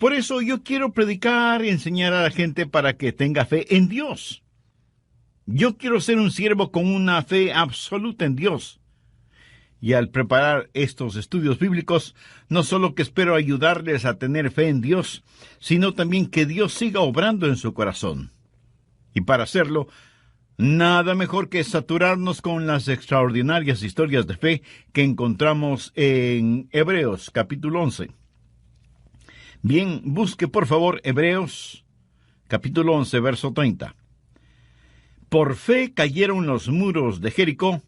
Por eso yo quiero predicar y enseñar a la gente para que tenga fe en Dios. Yo quiero ser un siervo con una fe absoluta en Dios. Y al preparar estos estudios bíblicos, no solo que espero ayudarles a tener fe en Dios, sino también que Dios siga obrando en su corazón. Y para hacerlo, nada mejor que saturarnos con las extraordinarias historias de fe que encontramos en Hebreos capítulo 11. Bien, busque por favor Hebreos capítulo 11, verso 30. Por fe cayeron los muros de Jericó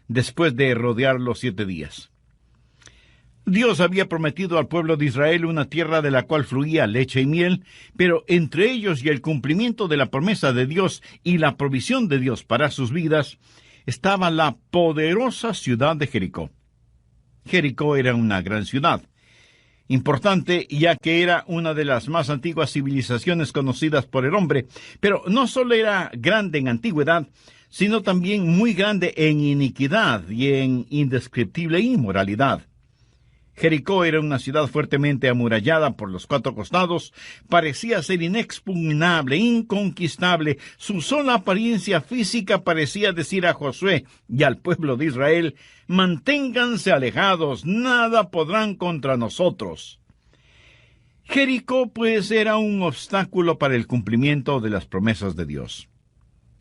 después de rodearlos 7 días. Dios había prometido al pueblo de Israel una tierra de la cual fluía leche y miel, pero entre ellos y el cumplimiento de la promesa de Dios y la provisión de Dios para sus vidas, estaba la poderosa ciudad de Jericó. Jericó era una gran ciudad, importante ya que era una de las más antiguas civilizaciones conocidas por el hombre, pero no solo era grande en antigüedad, sino también muy grande en iniquidad y en indescriptible inmoralidad. Jericó era una ciudad fuertemente amurallada por los 4 costados, parecía ser inexpugnable, inconquistable. Su sola apariencia física parecía decir a Josué y al pueblo de Israel: manténganse alejados, nada podrán contra nosotros. Jericó, pues, era un obstáculo para el cumplimiento de las promesas de Dios.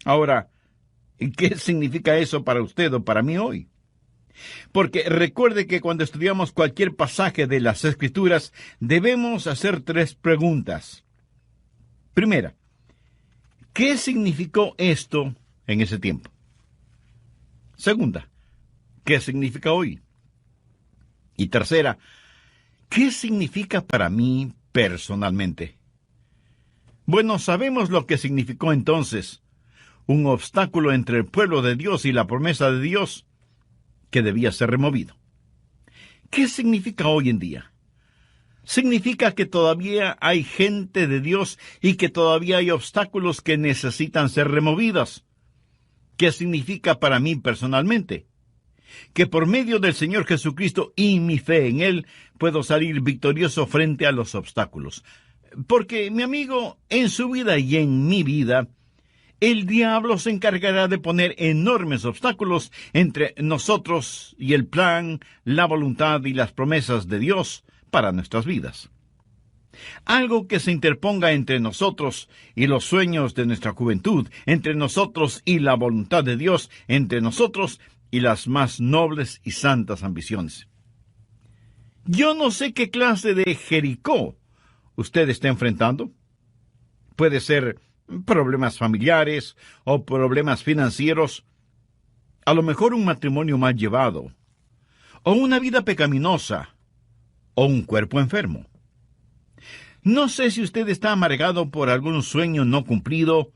Ahora, ¿qué significa eso para usted o para mí hoy? Porque recuerde que cuando estudiamos cualquier pasaje de las Escrituras, debemos hacer 3 preguntas. Primera, ¿qué significó esto en ese tiempo? Segunda, ¿qué significa hoy? Y tercera, ¿qué significa para mí personalmente? Bueno, sabemos lo que significó entonces: un obstáculo entre el pueblo de Dios y la promesa de Dios que debía ser removido. ¿Qué significa hoy en día? Significa que todavía hay gente de Dios y que todavía hay obstáculos que necesitan ser removidos. ¿Qué significa para mí personalmente? Que por medio del Señor Jesucristo y mi fe en Él, puedo salir victorioso frente a los obstáculos. Porque, mi amigo, en su vida y en mi vida, el diablo se encargará de poner enormes obstáculos entre nosotros y el plan, la voluntad y las promesas de Dios para nuestras vidas. Algo que se interponga entre nosotros y los sueños de nuestra juventud, entre nosotros y la voluntad de Dios, entre nosotros y las más nobles y santas ambiciones. Yo no sé qué clase de Jericó usted está enfrentando. Puede ser problemas familiares o problemas financieros, a lo mejor un matrimonio mal llevado, o una vida pecaminosa, o un cuerpo enfermo. No sé si usted está amargado por algún sueño no cumplido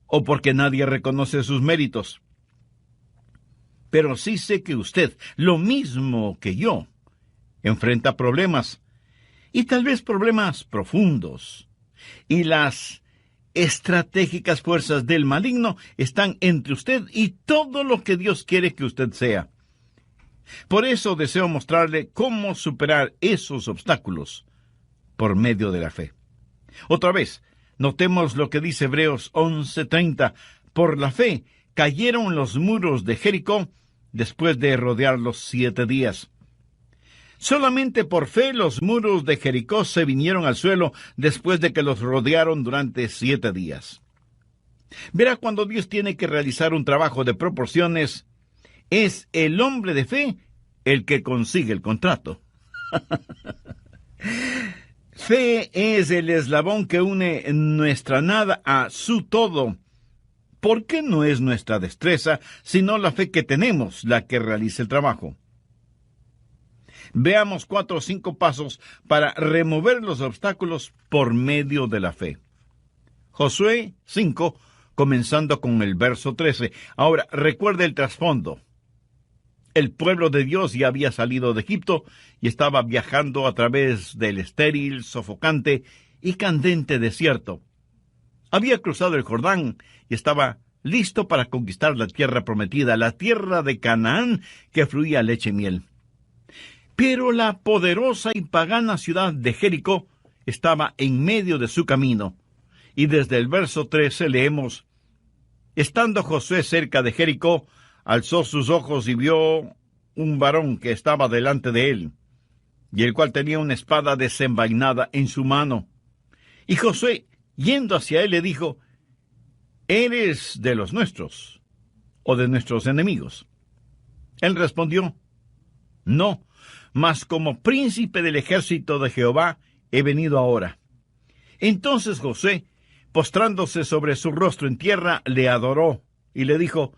o porque nadie reconoce sus méritos. Pero sí sé que usted, lo mismo que yo, enfrenta problemas, y tal vez problemas profundos, y las estratégicas fuerzas del maligno están entre usted y todo lo que Dios quiere que usted sea. Por eso deseo mostrarle cómo superar esos obstáculos por medio de la fe. Otra vez, notemos lo que dice Hebreos 11:30. Por la fe cayeron los muros de Jericó después de rodearlos 7 días. Solamente por fe los muros de Jericó se vinieron al suelo después de que los rodearon durante 7 días. Verá, cuando Dios tiene que realizar un trabajo de proporciones, es el hombre de fe el que consigue el contrato. Fe es el eslabón que une nuestra nada a su todo. ¿Por qué no es nuestra destreza, sino la fe que tenemos la que realiza el trabajo? Veamos 4 o 5 pasos para remover los obstáculos por medio de la fe. Josué 5, comenzando con el verso 13. Ahora, recuerde el trasfondo. El pueblo de Dios ya había salido de Egipto y estaba viajando a través del estéril, sofocante y candente desierto. Había cruzado el Jordán y estaba listo para conquistar la tierra prometida, la tierra de Canaán que fluía leche y miel. Pero la poderosa y pagana ciudad de Jericó estaba en medio de su camino. Y desde el verso 13 leemos: estando Josué cerca de Jericó, alzó sus ojos y vio un varón que estaba delante de él, y el cual tenía una espada desenvainada en su mano. Y Josué, yendo hacia él, le dijo: ¿eres de los nuestros o de nuestros enemigos? Él respondió: no, mas como príncipe del ejército de Jehová he venido ahora. Entonces Josué, postrándose sobre su rostro en tierra, le adoró y le dijo: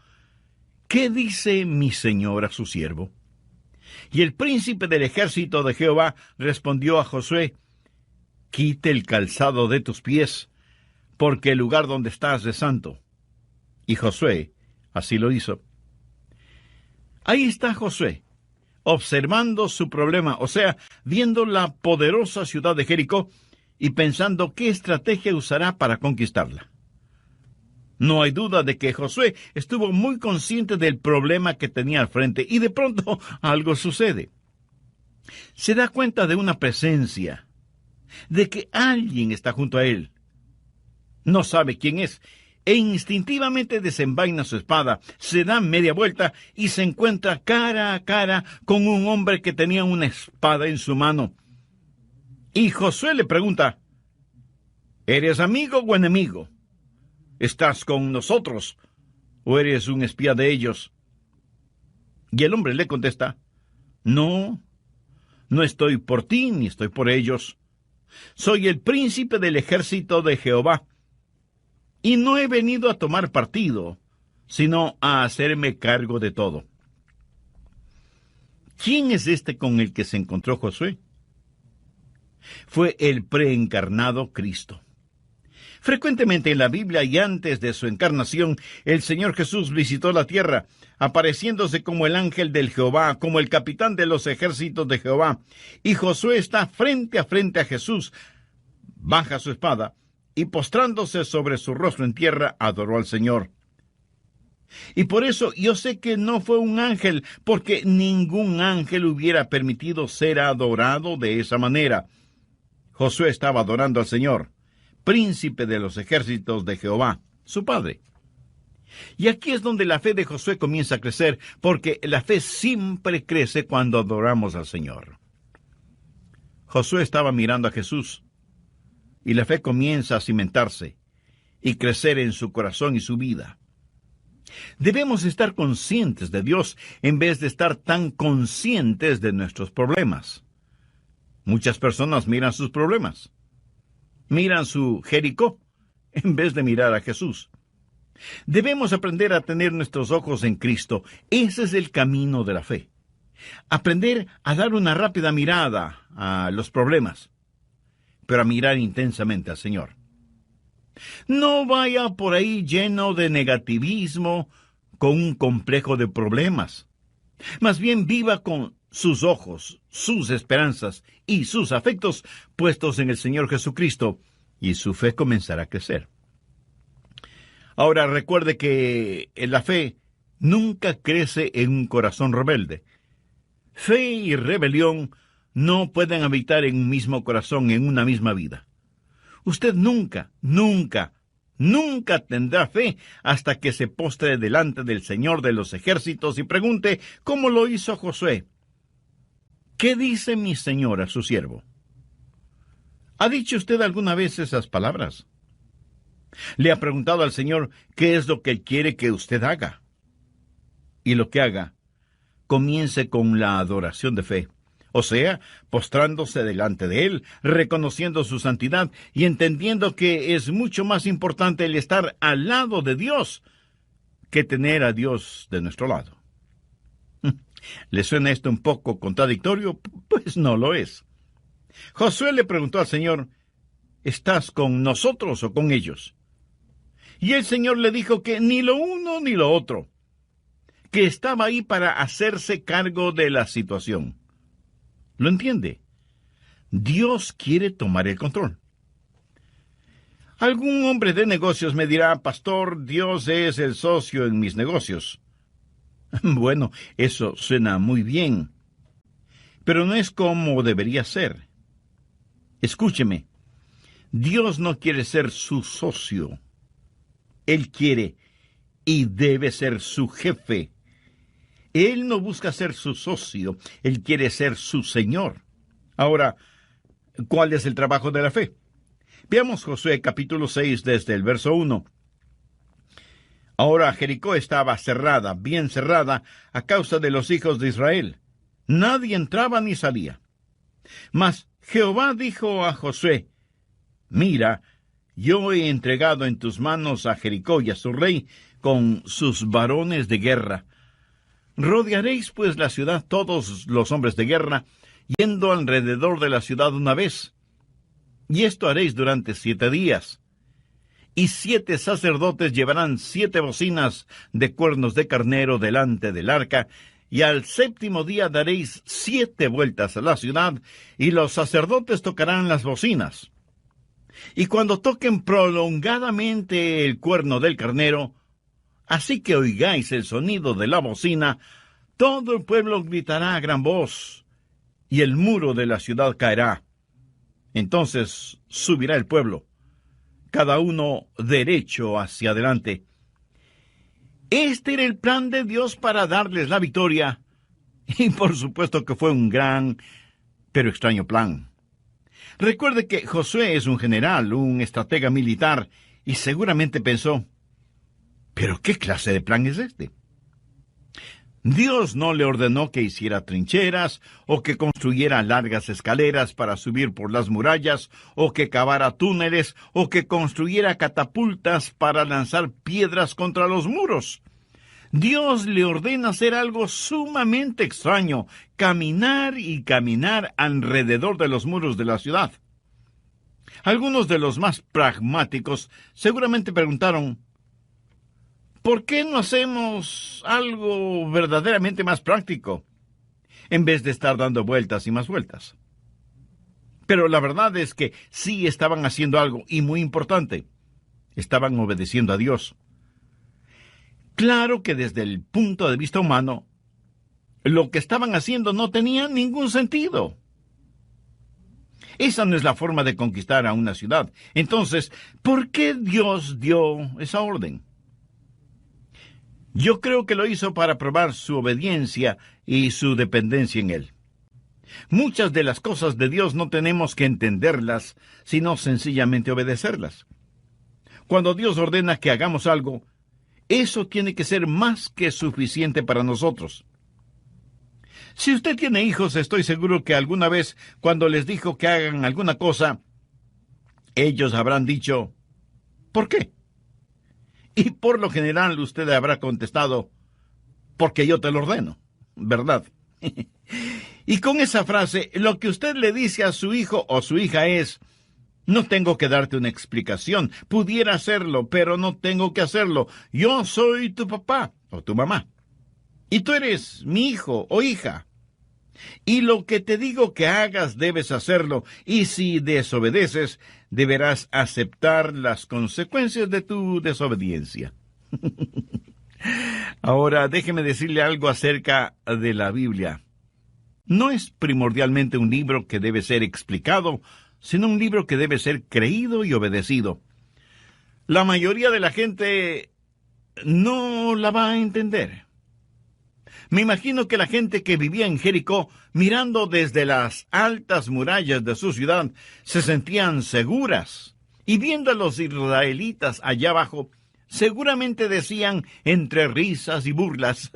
¿qué dice mi señor a su siervo? Y el príncipe del ejército de Jehová respondió a Josué: quite el calzado de tus pies, porque el lugar donde estás es santo. Y Josué así lo hizo. Ahí está Josué, observando su problema, o sea, viendo la poderosa ciudad de Jericó y pensando qué estrategia usará para conquistarla. No hay duda de que Josué estuvo muy consciente del problema que tenía al frente, y de pronto algo sucede. Se da cuenta de una presencia, de que alguien está junto a él. No sabe quién es, e instintivamente desenvaina su espada, se da media vuelta y se encuentra cara a cara con un hombre que tenía una espada en su mano. Y Josué le pregunta: ¿eres amigo o enemigo? ¿Estás con nosotros o eres un espía de ellos? Y el hombre le contesta: no, no estoy por ti ni estoy por ellos. Soy el príncipe del ejército de Jehová, y no he venido a tomar partido, sino a hacerme cargo de todo. ¿Quién es este con el que se encontró Josué? Fue el preencarnado Cristo. Frecuentemente en la Biblia y antes de su encarnación, el Señor Jesús visitó la tierra, apareciéndose como el ángel del Jehová, como el capitán de los ejércitos de Jehová. Y Josué está frente a Jesús, baja su espada, y postrándose sobre su rostro en tierra, adoró al Señor. Y por eso yo sé que no fue un ángel, porque ningún ángel hubiera permitido ser adorado de esa manera. Josué estaba adorando al Señor, príncipe de los ejércitos de Jehová, su padre. Y aquí es donde la fe de Josué comienza a crecer, porque la fe siempre crece cuando adoramos al Señor. Josué estaba mirando a Jesús, y la fe comienza a cimentarse y crecer en su corazón y su vida. Debemos estar conscientes de Dios en vez de estar tan conscientes de nuestros problemas. Muchas personas miran sus problemas, miran su Jericó, en vez de mirar a Jesús. Debemos aprender a tener nuestros ojos en Cristo. Ese es el camino de la fe. Aprender a dar una rápida mirada a los problemas, pero a mirar intensamente al Señor. No vaya por ahí lleno de negativismo, con un complejo de problemas. Más bien viva con sus ojos, sus esperanzas y sus afectos puestos en el Señor Jesucristo, y su fe comenzará a crecer. Ahora recuerde que la fe nunca crece en un corazón rebelde. Fe y rebelión no pueden habitar en un mismo corazón, en una misma vida. Usted nunca tendrá fe hasta que se postre delante del Señor de los ejércitos y pregunte, ¿cómo lo hizo Josué? ¿Qué dice mi Señor a su siervo? ¿Ha dicho usted alguna vez esas palabras? ¿Le ha preguntado al Señor qué es lo que Él quiere que usted haga? Y lo que haga, comience con la adoración de fe. O sea, postrándose delante de Él, reconociendo su santidad y entendiendo que es mucho más importante el estar al lado de Dios que tener a Dios de nuestro lado. ¿Le suena esto un poco contradictorio? Pues no lo es. Josué le preguntó al Señor, ¿estás con nosotros o con ellos? Y el Señor le dijo que ni lo uno ni lo otro, que estaba ahí para hacerse cargo de la situación. ¿Lo entiende? Dios quiere tomar el control. Algún hombre de negocios me dirá, pastor, Dios es el socio en mis negocios. Bueno, eso suena muy bien, pero no es como debería ser. Escúcheme, Dios no quiere ser su socio. Él quiere y debe ser su jefe. Él no busca ser su socio, Él quiere ser su Señor. Ahora, ¿cuál es el trabajo de la fe? Veamos Josué capítulo 6 desde el verso 1. Ahora Jericó estaba cerrada, bien cerrada, a causa de los hijos de Israel. Nadie entraba ni salía. Mas Jehová dijo a Josué: Mira, yo he entregado en tus manos a Jericó y a su rey con sus varones de guerra. Rodearéis pues la ciudad todos los hombres de guerra, yendo alrededor de la ciudad una vez. Y esto haréis durante 7 días. Y 7 sacerdotes llevarán 7 bocinas de cuernos de carnero delante del arca, y al 7º día daréis 7 vueltas a la ciudad, y los sacerdotes tocarán las bocinas. Y cuando toquen prolongadamente el cuerno del carnero, así que oigáis el sonido de la bocina, todo el pueblo gritará a gran voz, y el muro de la ciudad caerá. Entonces subirá el pueblo, cada uno derecho hacia adelante. Este era el plan de Dios para darles la victoria, y por supuesto que fue un gran, pero extraño plan. Recuerde que Josué es un general, un estratega militar, y seguramente pensó: ¿pero qué clase de plan es este? Dios no le ordenó que hiciera trincheras, o que construyera largas escaleras para subir por las murallas, o que cavara túneles, o que construyera catapultas para lanzar piedras contra los muros. Dios le ordena hacer algo sumamente extraño: caminar y caminar alrededor de los muros de la ciudad. Algunos de los más pragmáticos seguramente preguntaron: ¿por qué no hacemos algo verdaderamente más práctico, en vez de estar dando vueltas y más vueltas? Pero la verdad es que sí estaban haciendo algo, y muy importante: estaban obedeciendo a Dios. Claro que desde el punto de vista humano, lo que estaban haciendo no tenía ningún sentido. Esa no es la forma de conquistar a una ciudad. Entonces, ¿por qué Dios dio esa orden? Yo creo que lo hizo para probar su obediencia y su dependencia en Él. Muchas de las cosas de Dios no tenemos que entenderlas, sino sencillamente obedecerlas. Cuando Dios ordena que hagamos algo, eso tiene que ser más que suficiente para nosotros. Si usted tiene hijos, estoy seguro que alguna vez, cuando les dijo que hagan alguna cosa, ellos habrán dicho: ¿por qué? Y por lo general usted habrá contestado: porque yo te lo ordeno, ¿verdad? Y con esa frase, lo que usted le dice a su hijo o su hija es: no tengo que darte una explicación, pudiera hacerlo, pero no tengo que hacerlo. Yo soy tu papá o tu mamá, y tú eres mi hijo o hija. Y lo que te digo que hagas, debes hacerlo, y si desobedeces, deberás aceptar las consecuencias de tu desobediencia. Ahora, déjeme decirle algo acerca de la Biblia. No es primordialmente un libro que debe ser explicado, sino un libro que debe ser creído y obedecido. La mayoría de la gente no la va a entender. Me imagino que la gente que vivía en Jericó, mirando desde las altas murallas de su ciudad, se sentían seguras. Y viendo a los israelitas allá abajo, seguramente decían entre risas y burlas: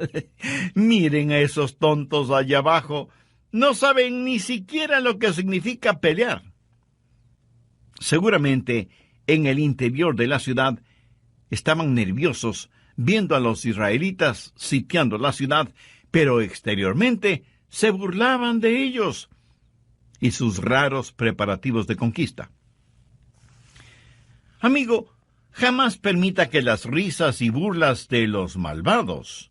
miren a esos tontos allá abajo, no saben ni siquiera lo que significa pelear. Seguramente en el interior de la ciudad estaban nerviosos viendo a los israelitas sitiando la ciudad, pero exteriormente se burlaban de ellos y sus raros preparativos de conquista. Amigo, jamás permita que las risas y burlas de los malvados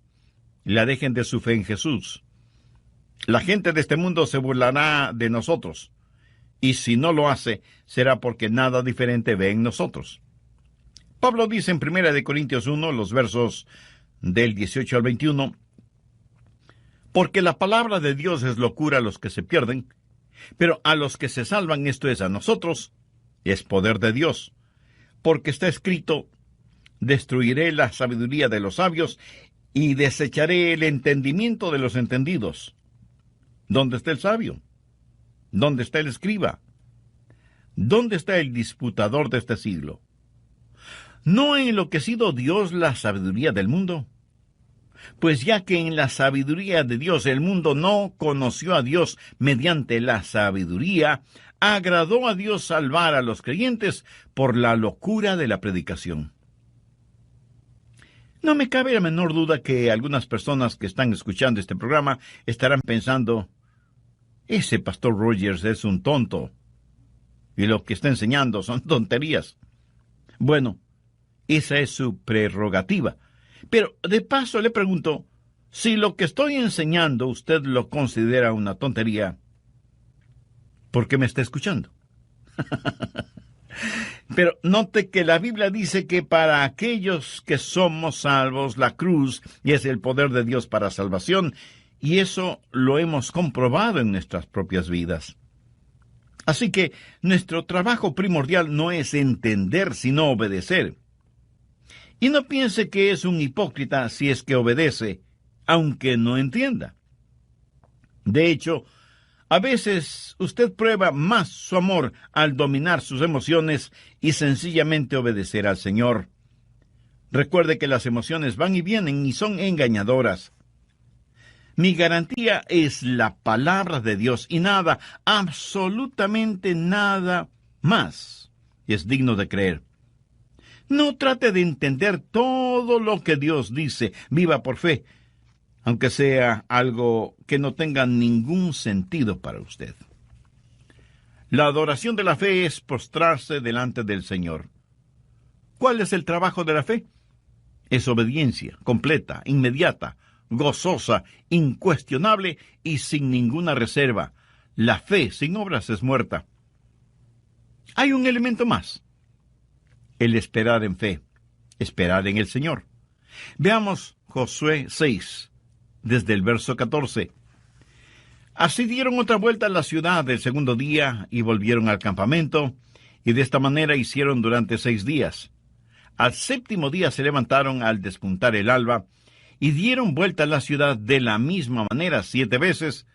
le alejen de su fe en Jesús. La gente de este mundo se burlará de nosotros, y si no lo hace, será porque nada diferente ve en nosotros. Pablo dice en 1 Corintios 1, los versos del 18 al 21, porque la palabra de Dios es locura a los que se pierden, pero a los que se salvan, esto es, a nosotros, es poder de Dios, porque está escrito: destruiré la sabiduría de los sabios y desecharé el entendimiento de los entendidos. ¿Dónde está el sabio? ¿Dónde está el escriba? ¿Dónde está el disputador de este siglo? ¿No ha enloquecido Dios la sabiduría del mundo? Pues ya que en la sabiduría de Dios el mundo no conoció a Dios mediante la sabiduría, agradó a Dios salvar a los creyentes por la locura de la predicación. No me cabe la menor duda que algunas personas que están escuchando este programa estarán pensando: ese pastor Rogers es un tonto, y lo que está enseñando son tonterías. Bueno, esa es su prerrogativa. Pero de paso le pregunto, si lo que estoy enseñando usted lo considera una tontería, ¿por qué me está escuchando? Pero note que la Biblia dice que para aquellos que somos salvos, la cruz es el poder de Dios para salvación, y eso lo hemos comprobado en nuestras propias vidas. Así que nuestro trabajo primordial no es entender, sino obedecer. Y no piense que es un hipócrita si es que obedece, aunque no entienda. De hecho, a veces usted prueba más su amor al dominar sus emociones y sencillamente obedecer al Señor. Recuerde que las emociones van y vienen y son engañadoras. Mi garantía es la palabra de Dios y nada, absolutamente nada más es digno de creer. No trate de entender todo lo que Dios dice. Viva por fe, aunque sea algo que no tenga ningún sentido para usted. La adoración de la fe es postrarse delante del Señor. ¿Cuál es el trabajo de la fe? Es obediencia completa, inmediata, gozosa, incuestionable y sin ninguna reserva. La fe sin obras es muerta. Hay un elemento más: el esperar en fe, esperar en el Señor. Veamos Josué 6, desde el verso 14. Así dieron otra vuelta a la ciudad el segundo día y volvieron al campamento, y de esta manera hicieron durante 6 días. Al séptimo día se levantaron al despuntar el alba, y dieron vuelta a la ciudad de la misma manera 7 veces.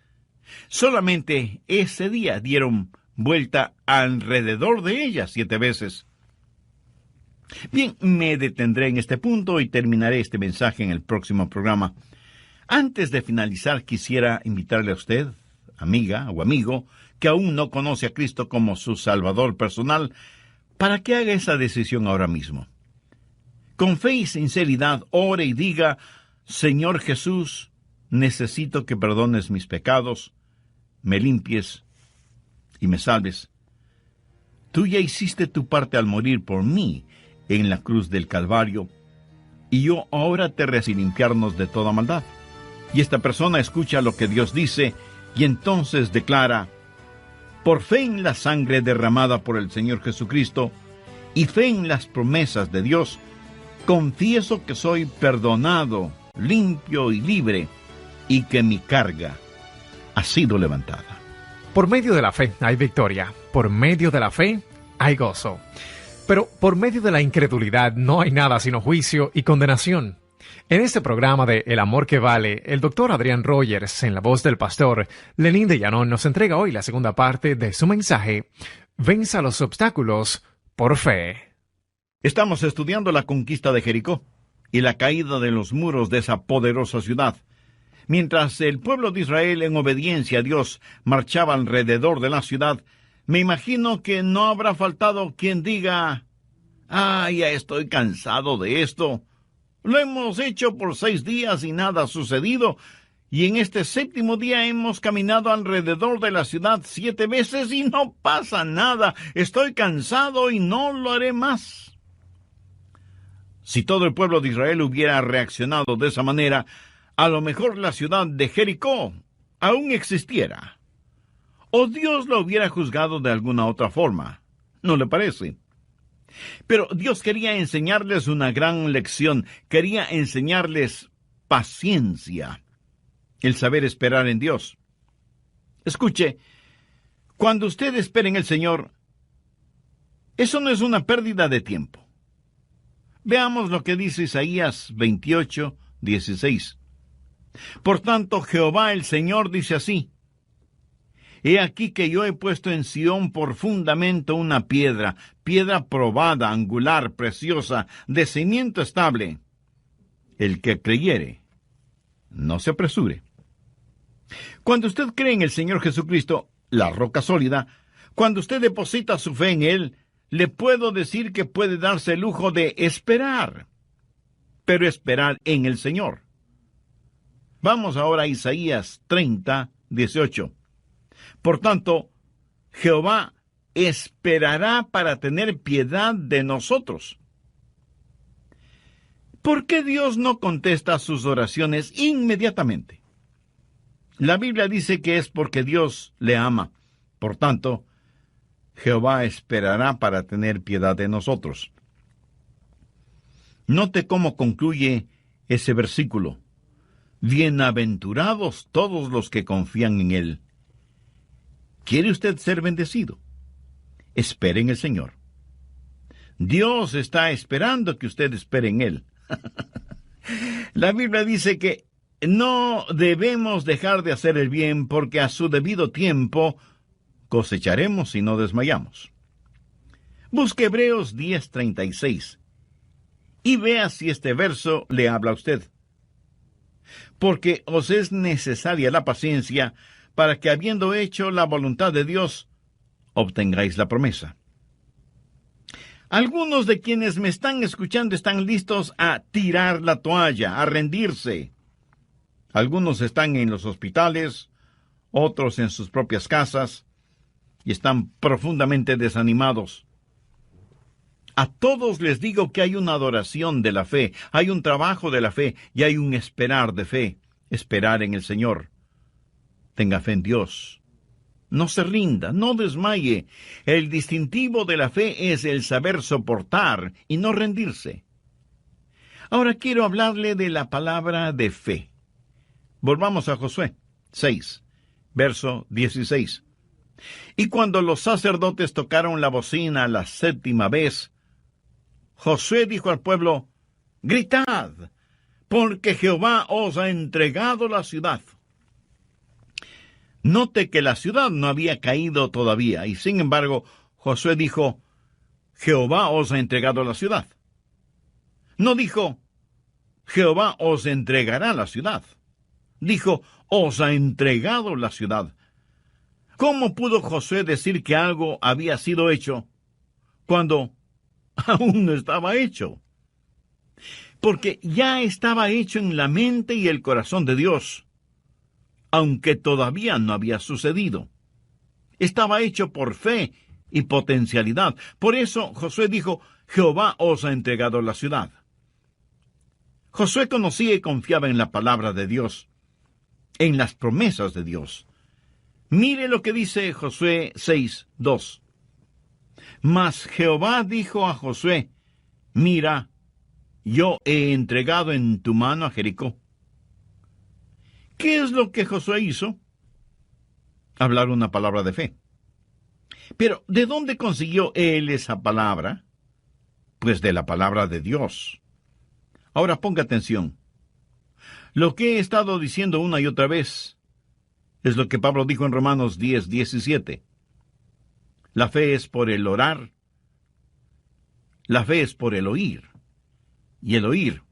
Solamente ese día dieron vuelta alrededor de ella 7 veces. Bien, me detendré en este punto y terminaré este mensaje en el próximo programa. Antes de finalizar, quisiera invitarle a usted, amiga o amigo, que aún no conoce a Cristo como su Salvador personal, para que haga esa decisión ahora mismo. Con fe y sinceridad, ore y diga: Señor Jesús, necesito que perdones mis pecados, me limpies y me salves. Tú ya hiciste tu parte al morir por mí en la cruz del Calvario, y yo ahora te recibo limpiarnos de toda maldad. Y esta persona escucha lo que Dios dice, y entonces declara: por fe en la sangre derramada por el Señor Jesucristo, y fe en las promesas de Dios, confieso que soy perdonado, limpio y libre, y que mi carga ha sido levantada. Por medio de la fe hay victoria, por medio de la fe hay gozo. Pero por medio de la incredulidad no hay nada sino juicio y condenación. En este programa de El Amor que Vale, el Dr. Adrián Rogers, en la voz del pastor Lenín de Llanón, nos entrega hoy la segunda parte de su mensaje: Venza los obstáculos por fe. Estamos estudiando la conquista de Jericó y la caída de los muros de esa poderosa ciudad. Mientras el pueblo de Israel, en obediencia a Dios, marchaba alrededor de la ciudad, me imagino que no habrá faltado quien diga: ya estoy cansado de esto. Lo hemos hecho por 6 días y nada ha sucedido, y en este 7º día hemos caminado alrededor de la ciudad 7 veces y no pasa nada. Estoy cansado y no lo haré más. Si todo el pueblo de Israel hubiera reaccionado de esa manera, a lo mejor la ciudad de Jericó aún existiera, o Dios lo hubiera juzgado de alguna otra forma. ¿No le parece? Pero Dios quería enseñarles una gran lección. Quería enseñarles paciencia, el saber esperar en Dios. Escuche, cuando usted espere en el Señor, Eso no es una pérdida de tiempo. Veamos lo que dice Isaías 28:16. Por tanto, Jehová el Señor dice así: He aquí que yo he puesto en Sión por fundamento una piedra, piedra probada, angular, preciosa, de cimiento estable. El que creyere, no se apresure. Cuando usted cree en el Señor Jesucristo, la roca sólida, cuando usted deposita su fe en Él, le puedo decir que puede darse el lujo de esperar, pero esperar en el Señor. Vamos ahora a Isaías 30:18. Por tanto, Jehová esperará para tener piedad de nosotros. ¿Por qué Dios no contesta sus oraciones inmediatamente? La Biblia dice que es porque Dios le ama. Por tanto, Jehová esperará para tener piedad de nosotros. Note cómo concluye ese versículo. Bienaventurados todos los que confían en Él. ¿Quiere usted ser bendecido? Espere en el Señor. Dios está esperando que usted espere en Él. La Biblia dice que no debemos dejar de hacer el bien, porque a su debido tiempo cosecharemos si no desmayamos. Busque Hebreos 10:36 y vea si este verso le habla a usted. Porque os es necesaria la paciencia, para que habiendo hecho la voluntad de Dios, obtengáis la promesa. Algunos de quienes me están escuchando están listos a tirar la toalla, a rendirse. Algunos están en los hospitales, otros en sus propias casas, y están profundamente desanimados. A todos les digo que hay una adoración de la fe, hay un trabajo de la fe, y hay un esperar de fe, esperar en el Señor. Tenga fe en Dios. No se rinda, no desmaye. El distintivo de la fe es el saber soportar y no rendirse. Ahora quiero hablarle de la palabra de fe. Volvamos a Josué 6, verso 16. Y cuando los sacerdotes tocaron la bocina la 7ª vez, Josué dijo al pueblo: gritad, porque Jehová os ha entregado la ciudad. Note que la ciudad no había caído todavía, y sin embargo, Josué dijo: Jehová os ha entregado la ciudad. No dijo: Jehová os entregará la ciudad. Dijo: os ha entregado la ciudad. ¿Cómo pudo Josué decir que algo había sido hecho cuando aún no estaba hecho? Porque ya estaba hecho en la mente y el corazón de Dios, aunque todavía no había sucedido. Estaba hecho por fe y potencialidad. Por eso Josué dijo: Jehová os ha entregado la ciudad. Josué conocía y confiaba en la palabra de Dios, en las promesas de Dios. Mire lo que dice Josué 6:2. Mas Jehová dijo a Josué: mira, yo he entregado en tu mano a Jericó. ¿Qué es lo que Josué hizo? Hablar una palabra de fe. Pero, ¿de dónde consiguió él esa palabra? Pues de la palabra de Dios. Ahora ponga atención. Lo que he estado diciendo una y otra vez es lo que Pablo dijo en Romanos 10:17. La fe es por el orar. La fe es por el oír. Y el oír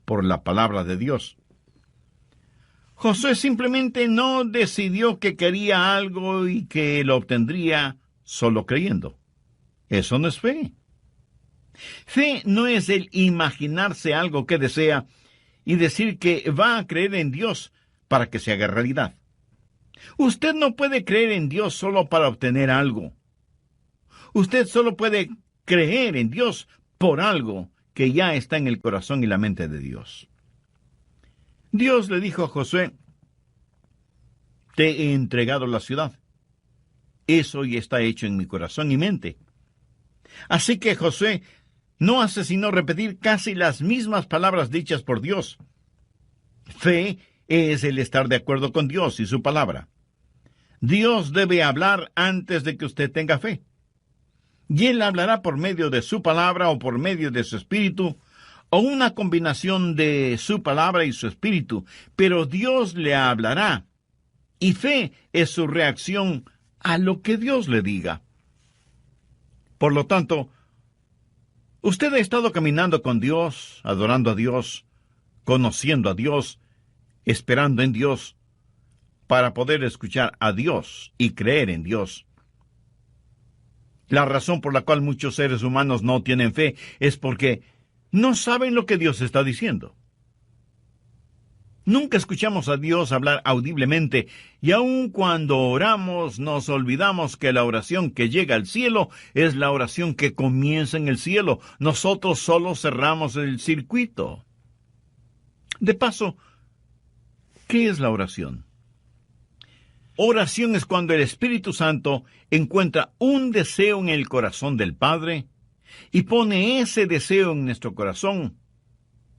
por la palabra de Dios. Josué simplemente no decidió que quería algo y que lo obtendría solo creyendo. Eso no es fe. Fe no es el imaginarse algo que desea y decir que va a creer en Dios para que se haga realidad. Usted no puede creer en Dios solo para obtener algo. Usted solo puede creer en Dios por algo que ya está en el corazón y la mente de Dios. Dios le dijo a Josué: te he entregado la ciudad. Eso ya está hecho en mi corazón y mente. Así que Josué no hace sino repetir casi las mismas palabras dichas por Dios. Fe es el estar de acuerdo con Dios y su palabra. Dios debe hablar antes de que usted tenga fe. Y Él hablará por medio de su palabra o por medio de su espíritu, o una combinación de su palabra y su espíritu, pero Dios le hablará. Y fe es su reacción a lo que Dios le diga. Por lo tanto, usted ha estado caminando con Dios, adorando a Dios, conociendo a Dios, esperando en Dios, para poder escuchar a Dios y creer en Dios. La razón por la cual muchos seres humanos no tienen fe es porque no saben lo que Dios está diciendo. Nunca escuchamos a Dios hablar audiblemente, y aun cuando oramos nos olvidamos que la oración que llega al cielo es la oración que comienza en el cielo. Nosotros solo cerramos el circuito. De paso, ¿qué es la oración? Oración es cuando el Espíritu Santo encuentra un deseo en el corazón del Padre y pone ese deseo en nuestro corazón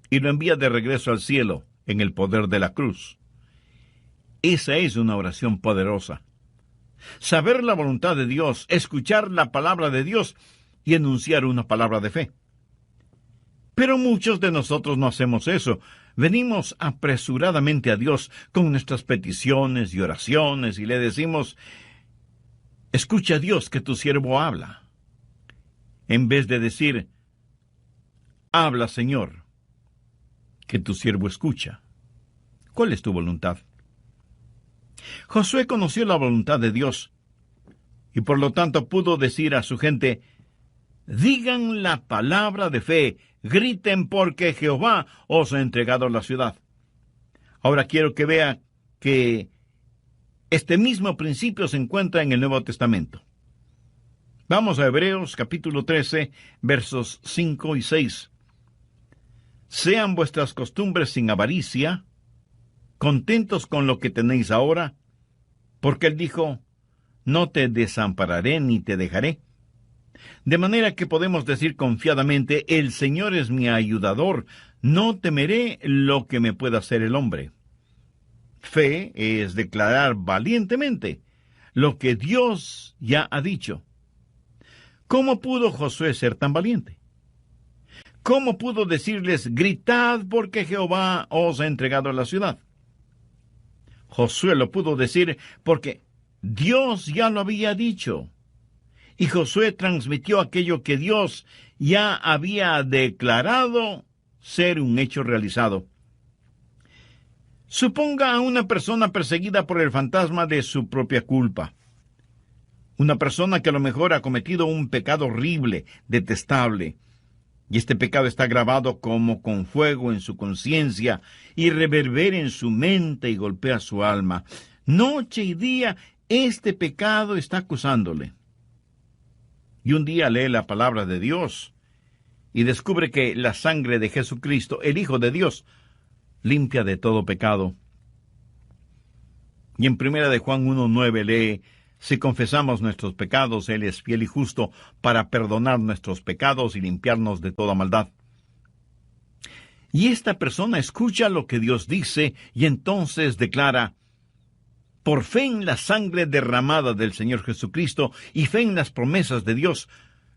y lo envía de regreso al cielo en el poder de la cruz. Esa es una oración poderosa. Saber la voluntad de Dios, escuchar la palabra de Dios y enunciar una palabra de fe. Pero muchos de nosotros no hacemos eso. Venimos apresuradamente a Dios con nuestras peticiones y oraciones y le decimos: escucha, Dios, que tu siervo habla. En vez de decir: habla, Señor, que tu siervo escucha. ¿Cuál es tu voluntad? Josué conoció la voluntad de Dios y por lo tanto pudo decir a su gente: digan la palabra de fe, griten porque Jehová os ha entregado la ciudad. Ahora quiero que vea que este mismo principio se encuentra en el Nuevo Testamento. Vamos a Hebreos capítulo 13, versos 5 y 6. Sean vuestras costumbres sin avaricia, contentos con lo que tenéis ahora, porque Él dijo: no te desampararé ni te dejaré. De manera que podemos decir confiadamente: el Señor es mi ayudador, no temeré lo que me pueda hacer el hombre. Fe es declarar valientemente lo que Dios ya ha dicho. ¿Cómo pudo Josué ser tan valiente? ¿Cómo pudo decirles: gritad porque Jehová os ha entregado la ciudad? Josué lo pudo decir porque Dios ya lo había dicho. Y Josué transmitió aquello que Dios ya había declarado ser un hecho realizado. Suponga a una persona perseguida por el fantasma de su propia culpa. Una persona que a lo mejor ha cometido un pecado horrible, detestable. Y este pecado está grabado como con fuego en su conciencia y reverbera en su mente y golpea su alma. Noche y día este pecado está acusándole. Y un día lee la palabra de Dios y descubre que la sangre de Jesucristo, el Hijo de Dios, limpia de todo pecado. Y en 1 de Juan 1:9 lee: si confesamos nuestros pecados, Él es fiel y justo para perdonar nuestros pecados y limpiarnos de toda maldad. Y esta persona escucha lo que Dios dice y entonces declara: por fe en la sangre derramada del Señor Jesucristo y fe en las promesas de Dios,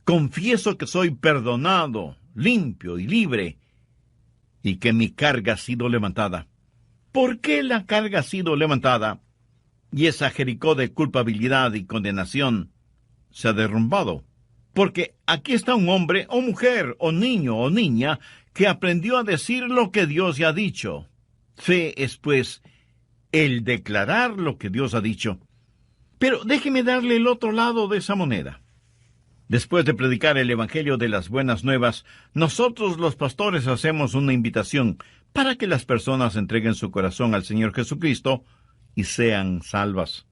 confieso que soy perdonado, limpio y libre, y que mi carga ha sido levantada. ¿Por qué la carga ha sido levantada? Y esa Jericó de culpabilidad y condenación se ha derrumbado. Porque aquí está un hombre o mujer o niño o niña que aprendió a decir lo que Dios ya ha dicho. Fe es, pues, el declarar lo que Dios ha dicho. Pero déjeme darle el otro lado de esa moneda. Después de predicar el Evangelio de las Buenas Nuevas, nosotros los pastores hacemos una invitación para que las personas entreguen su corazón al Señor Jesucristo y sean salvas.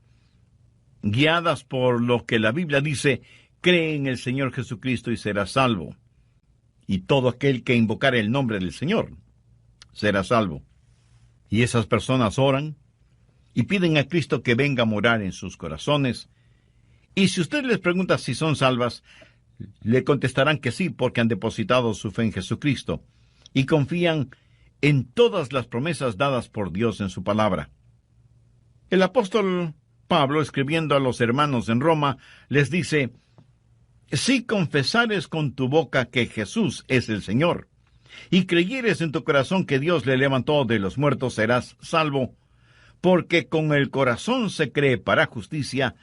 Guiadas por lo que la Biblia dice: cree en el Señor Jesucristo y serás salvo. Y todo aquel que invocar el nombre del Señor será salvo. Y esas personas oran y piden a Cristo que venga a morar en sus corazones. Y si usted les pregunta si son salvas, le contestarán que sí, porque han depositado su fe en Jesucristo y confían en todas las promesas dadas por Dios en su palabra. El apóstol Pablo, escribiendo a los hermanos en Roma, les dice: Si confesares con tu boca que Jesús es el Señor, y creyeres en tu corazón que Dios le levantó de los muertos, serás salvo, porque con el corazón se cree para justicia,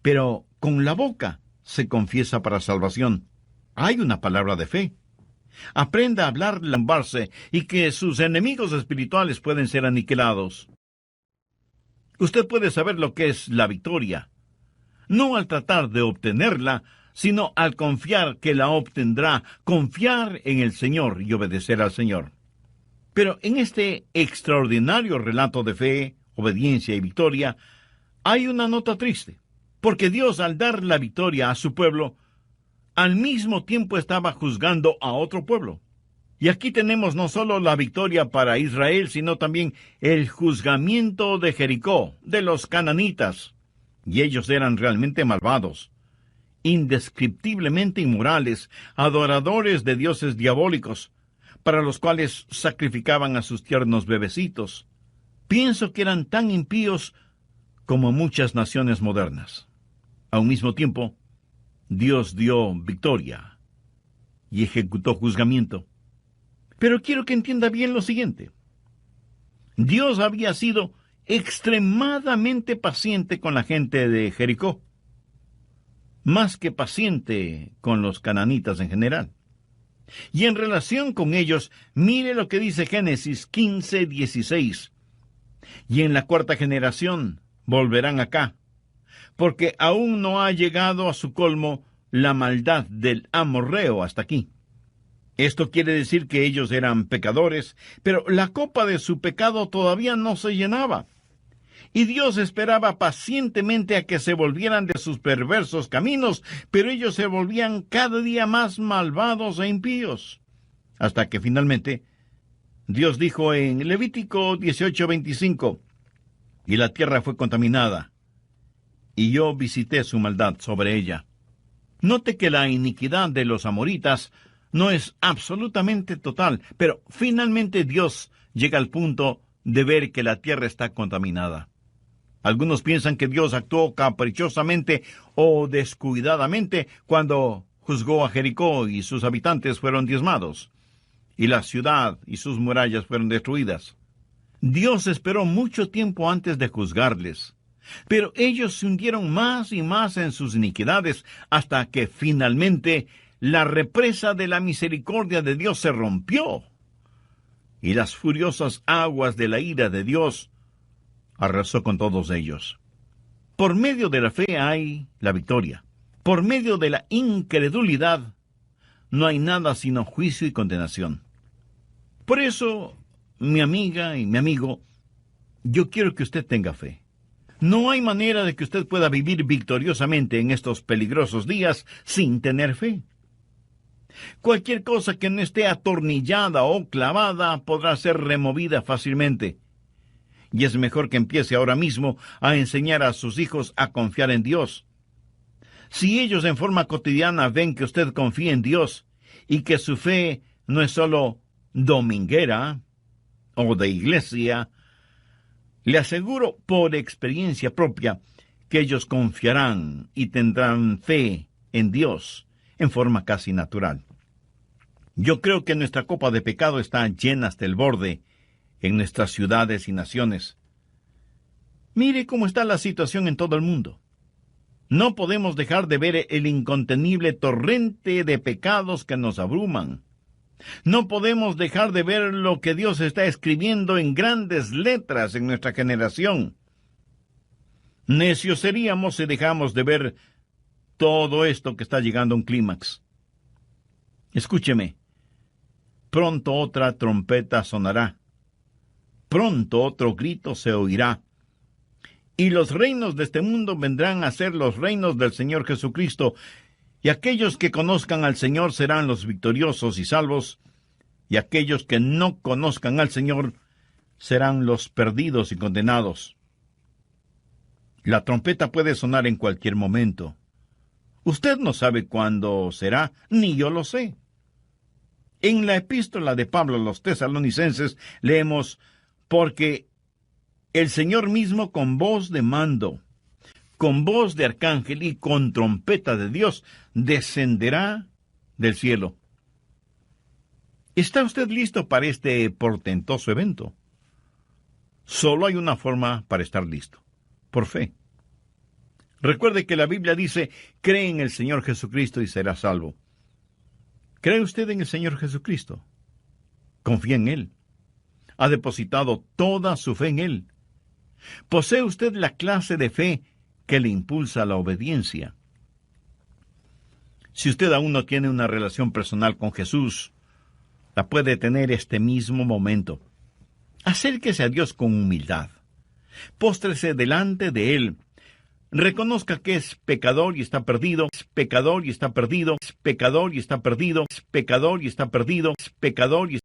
pero con la boca se confiesa para salvación. Hay una palabra de fe. Aprenda a hablar, lambarse, y que sus enemigos espirituales pueden ser aniquilados. Usted puede saber lo que es la victoria, no al tratar de obtenerla, sino al confiar que la obtendrá, confiar en el Señor y obedecer al Señor. Pero en este extraordinario relato de fe, obediencia y victoria, hay una nota triste, porque Dios, al dar la victoria a su pueblo, al mismo tiempo estaba juzgando a otro pueblo. Y aquí tenemos no solo la victoria para Israel, sino también el juzgamiento de Jericó, de los cananitas. Y ellos eran realmente malvados, indescriptiblemente inmorales, adoradores de dioses diabólicos, para los cuales sacrificaban a sus tiernos bebecitos. Pienso que eran tan impíos como muchas naciones modernas. A un mismo tiempo, Dios dio victoria y ejecutó juzgamiento. Pero quiero que entienda bien lo siguiente. Dios había sido extremadamente paciente con la gente de Jericó, más que paciente con los cananitas en general. Y en relación con ellos, mire lo que dice Génesis 15:16. Y en la cuarta generación volverán acá, porque aún no ha llegado a su colmo la maldad del amorreo hasta aquí. Esto quiere decir que ellos eran pecadores, pero la copa de su pecado todavía no se llenaba. Y Dios esperaba pacientemente a que se volvieran de sus perversos caminos, pero ellos se volvían cada día más malvados e impíos. Hasta que finalmente Dios dijo en Levítico 18:25, y la tierra fue contaminada, y yo visité su maldad sobre ella. Note que la iniquidad de los amoritas no es absolutamente total, pero finalmente Dios llega al punto de ver que la tierra está contaminada. Algunos piensan que Dios actuó caprichosamente o descuidadamente cuando juzgó a Jericó y sus habitantes fueron diezmados, y la ciudad y sus murallas fueron destruidas. Dios esperó mucho tiempo antes de juzgarles, pero ellos se hundieron más y más en sus iniquidades hasta que finalmente la represa de la misericordia de Dios se rompió, y las furiosas aguas de la ira de Dios arrasó con todos ellos. Por medio de la fe hay la victoria. Por medio de la incredulidad no hay nada sino juicio y condenación. Por eso, mi amiga y mi amigo, yo quiero que usted tenga fe. No hay manera de que usted pueda vivir victoriosamente en estos peligrosos días sin tener fe. Cualquier cosa que no esté atornillada o clavada podrá ser removida fácilmente. Y es mejor que empiece ahora mismo a enseñar a sus hijos a confiar en Dios. Si ellos en forma cotidiana ven que usted confía en Dios y que su fe no es solo dominguera o de iglesia, le aseguro por experiencia propia que ellos confiarán y tendrán fe en Dios en forma casi natural. Yo creo que nuestra copa de pecado está llena hasta el borde en nuestras ciudades y naciones. Mire cómo está la situación en todo el mundo. No podemos dejar de ver el incontenible torrente de pecados que nos abruman. No podemos dejar de ver lo que Dios está escribiendo en grandes letras en nuestra generación. Necios seríamos si dejamos de ver todo esto que está llegando a un clímax. Escúcheme. Pronto otra trompeta sonará. Pronto otro grito se oirá. Y los reinos de este mundo vendrán a ser los reinos del Señor Jesucristo, y aquellos que conozcan al Señor serán los victoriosos y salvos, y aquellos que no conozcan al Señor serán los perdidos y condenados. La trompeta puede sonar en cualquier momento. Usted no sabe cuándo será, ni yo lo sé. En la epístola de Pablo a los tesalonicenses leemos: porque el Señor mismo con voz de mando, con voz de arcángel y con trompeta de Dios, descenderá del cielo. ¿Está usted listo para este portentoso evento? Solo hay una forma para estar listo: por fe. Recuerde que la Biblia dice: cree en el Señor Jesucristo y serás salvo. ¿Cree usted en el Señor Jesucristo? ¿Confía en Él? ¿Ha depositado toda su fe en Él? ¿Posee usted la clase de fe que le impulsa a la obediencia? Si usted aún no tiene una relación personal con Jesús, la puede tener este mismo momento. Acérquese a Dios con humildad. Póstrese delante de Él. Reconozca que es pecador y está perdido, es pecador y está perdido, es pecador y está perdido, es pecador y está perdido, es pecador y